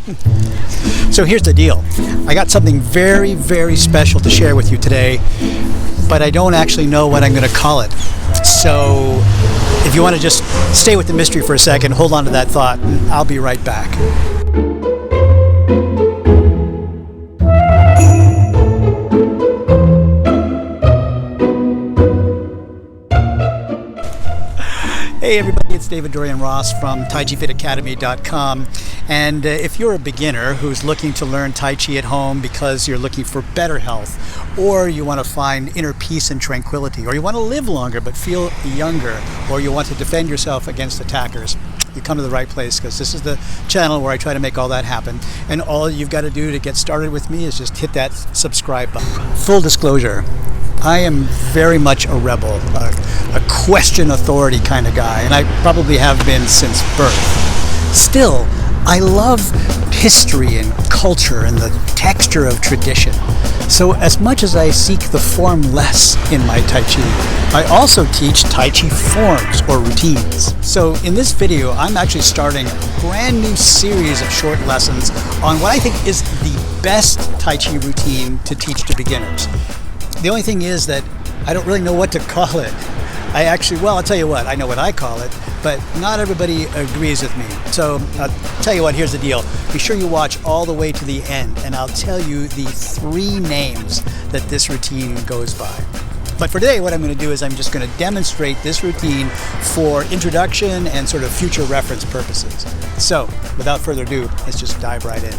So here's the deal. I got something very, very special to share with you today, but I don't actually know what I'm going to call it. So if you want to just stay with the mystery for a second, hold on to that thought, and I'll be right back. Hey everybody, it's David-Dorian Ross from TaiChiFitAcademy.com, and if you're a beginner who's looking to learn Tai Chi at home because you're looking for better health, or you want to find inner peace and tranquility, or you want to live longer but feel younger, or you want to defend yourself against attackers, you come to the right place, because this is the channel where I try to make all that happen. And all you've got to do to get started with me is just hit that subscribe button. Full disclosure, I am very much a rebel, a question authority kind of guy, and I probably have been since birth. Still, I love history and culture and the texture of tradition. So as much as I seek the formless in my Tai Chi, I also teach Tai Chi forms or routines. So in this video, I'm actually starting a brand new series of short lessons on what I think is the best Tai Chi routine to teach to beginners. The only thing is that I don't really know what to call it. I'll tell you what, I know what I call it, but not everybody agrees with me. So I'll tell you what, here's the deal. Be sure you watch all the way to the end, and I'll tell you the 3 names that this routine goes by. But for today, what I'm going to do is I'm just going to demonstrate this routine for introduction and sort of future reference purposes. So without further ado, let's just dive right in.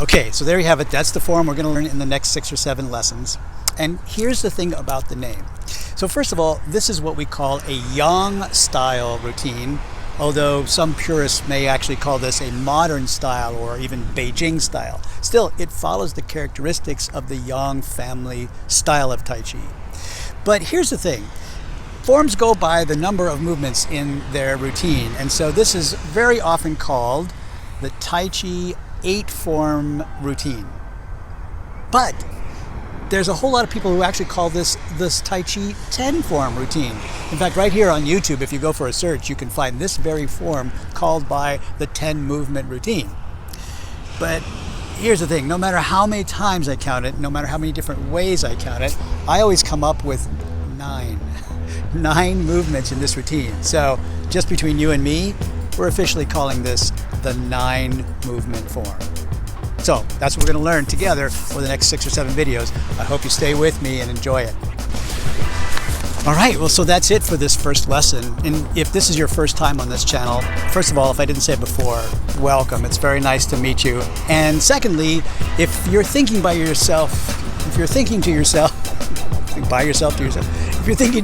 Okay, so there you have it. That's the form we're going to learn in the next 6 or 7 lessons. And here's the thing about the name. So first of all, this is what we call a yang style routine, although some purists may actually call this a modern style or even Beijing style. Still, it follows the characteristics of the Yang family style of Tai Chi. But here's the thing. Forms go by the number of movements in their routine, and so this is very often called the Tai Chi 8-form routine. But there's a whole lot of people who actually call this Tai Chi 10-form routine. In fact, right here on YouTube, if you go for a search, you can find this very form called by the 10-movement routine. But here's the thing, no matter how many times I count it, no matter how many different ways I count it, I always come up with 9 movements in this routine. So just between you and me, we're officially calling this the 9-movement form. So that's what we're going to learn together for the next 6 or 7 videos. I hope you stay with me and enjoy it. All right, well, so that's it for this first lesson. And if this is your first time on this channel, first of all, if I didn't say it before, welcome. It's very nice to meet you. And secondly, if you're thinking to yourself, if you're thinking to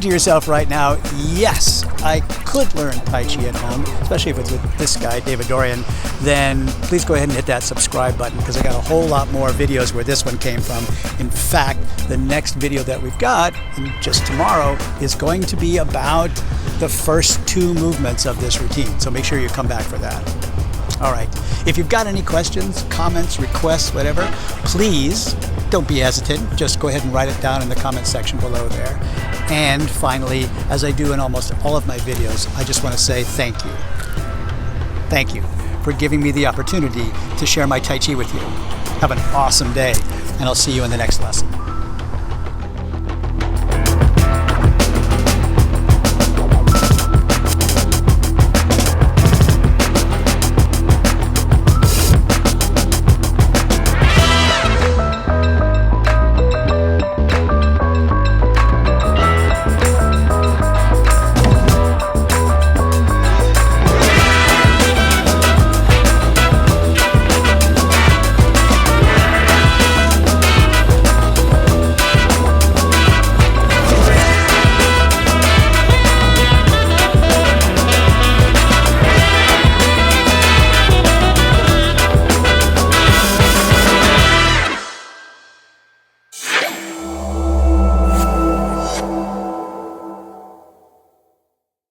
yourself right now, yes, I could learn Tai Chi at home, especially if it's with this guy, David-Dorian, then please go ahead and hit that subscribe button, because I got a whole lot more videos where this one came from. In fact, the next video that we've got, just tomorrow, is going to be about the first 2 movements of this routine. So make sure you come back for that. All right. If you've got any questions, comments, requests, whatever, please don't be hesitant. Just go ahead and write it down in the comment section below there. And finally, as I do in almost all of my videos, I just want to say thank you. Thank you for giving me the opportunity to share my Tai Chi with you. Have an awesome day, and I'll see you in the next lesson.